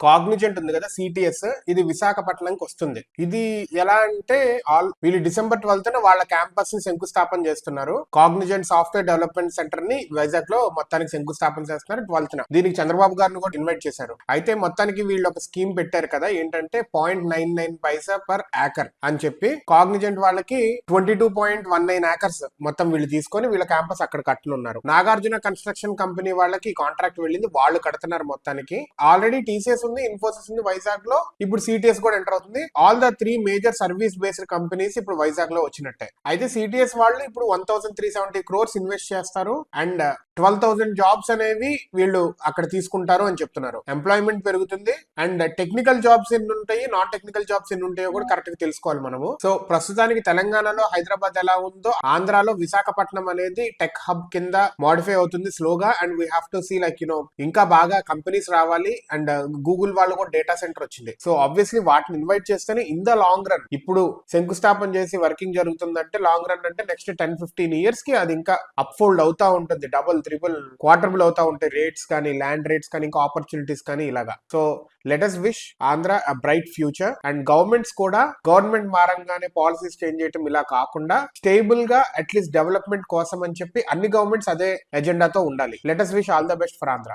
Cognizant ఉంది కదా CTS, ఇది విశాఖపట్నంకి వస్తుంది. ఇది ఎలా అంటే వీళ్ళు December 12th వాళ్ళ క్యాంపస్ ని శంకుస్థాపన చేస్తున్నారు. కాగ్నిజెంట్ సాఫ్ట్వేర్ డెవలప్మెంట్ సెంటర్ ని వైజాగ్ లో మొత్తానికి శంకుస్థాపన చేస్తున్నారు 12th. దీనికి చంద్రబాబు గారిని కూడా ఇన్వైట్ చేశారు. అయితే మొత్తానికి వీళ్ళు ఒక స్కీమ్ పెట్టారు కదా, ఏంటంటే 0.99 పైసా పర్ ఏకర్ అని చెప్పి కాగ్నిజెంట్ వాళ్ళకి 22.19 ఏకర్స్ మొత్తం వీళ్ళు తీసుకొని వీళ్ళ క్యాంపస్ అక్కడ కట్టనున్నారు. నాగార్జున కన్స్ట్రక్షన్ కంపెనీ వాళ్ళకి కాంట్రాక్ట్ వెళ్ళింది, వాళ్ళు కడుతున్నారు. మొత్తానికి ఆల్రెడీ టీసీఎస్ ఉంది, ఇన్ఫోసిస్ ఉంది వైజాగ్ లో, ఇప్పుడు సిటిఎస్ కూడా ఎంటర్ అవుతుంది. All the 3 major service based companies ఇప్పుడు వైజాగ్ లో వచ్చినట్టే. అయితే సిటిఎస్ వాళ్ళు ఇప్పుడు 1370 crores ఇన్వెస్ట్ చేస్తారు అండ్ 12,000 జాబ్స్ అనేవి వీళ్ళు అక్కడ తీసుకుంటారు అని చెప్తున్నారు. ఎంప్లాయ్మెంట్ పెరుగుతుంది అండ్ టెక్నికల్ జాబ్స్ ఎన్ని ఉంటాయి, నాన్ టెక్నికల్ జాబ్స్ ఎన్ని ఉంటాయో కూడా కరెక్ట్ గా తెలుసుకోవాలి మనము. సో ప్రస్తుతానికి తెలంగాణలో హైదరాబాద్ ఎలా ఉందో ఆంధ్రాలో విశాఖపట్నం అనేది టెక్ హబ్ కింద మోడిఫై అవుతుంది స్లోగా. And we have to see like ఇంకా బాగా కంపెనీస్ రావాలి. అండ్ గూగుల్ వాళ్ళు కూడా డేటా సెంటర్ వచ్చింది. సో ఆబ్వియస్లీ వాటిని ఇన్వైట్ చేస్తేనే ఇన్ ద లాంగ్ రన్, ఇప్పుడు శంకుస్థాపన చేసి వర్కింగ్ జరుగుతుందంటే లాంగ్ రన్ అంటే నెక్స్ట్ 10-15 years కి అది ఇంకా అప్ ఫోల్డ్ అవుతా ఉంటుంది, డబుల్ ట్రిపుల్ క్వార్టర్బుల్ అవుతా ఉంటాయి రేట్స్ కానీ, ల్యాండ్ రేట్స్ కానీ, ఇంకా ఆపర్చునిటీస్ కానీ ఇలాగా. So let us wish Andhra a bright future. And governments కూడా గవర్నమెంట్ మారంగానే పాలసీస్ చేంజ్ చేయటం ఇలా కాకుండా స్టేబుల్ గా అట్లీస్ట్ డెవలప్మెంట్ కోసం అని చెప్పి అన్ని గవర్నమెంట్స్ అదే ఎజెండాతో ఉండాలి. Let us wish all the best for Andhra.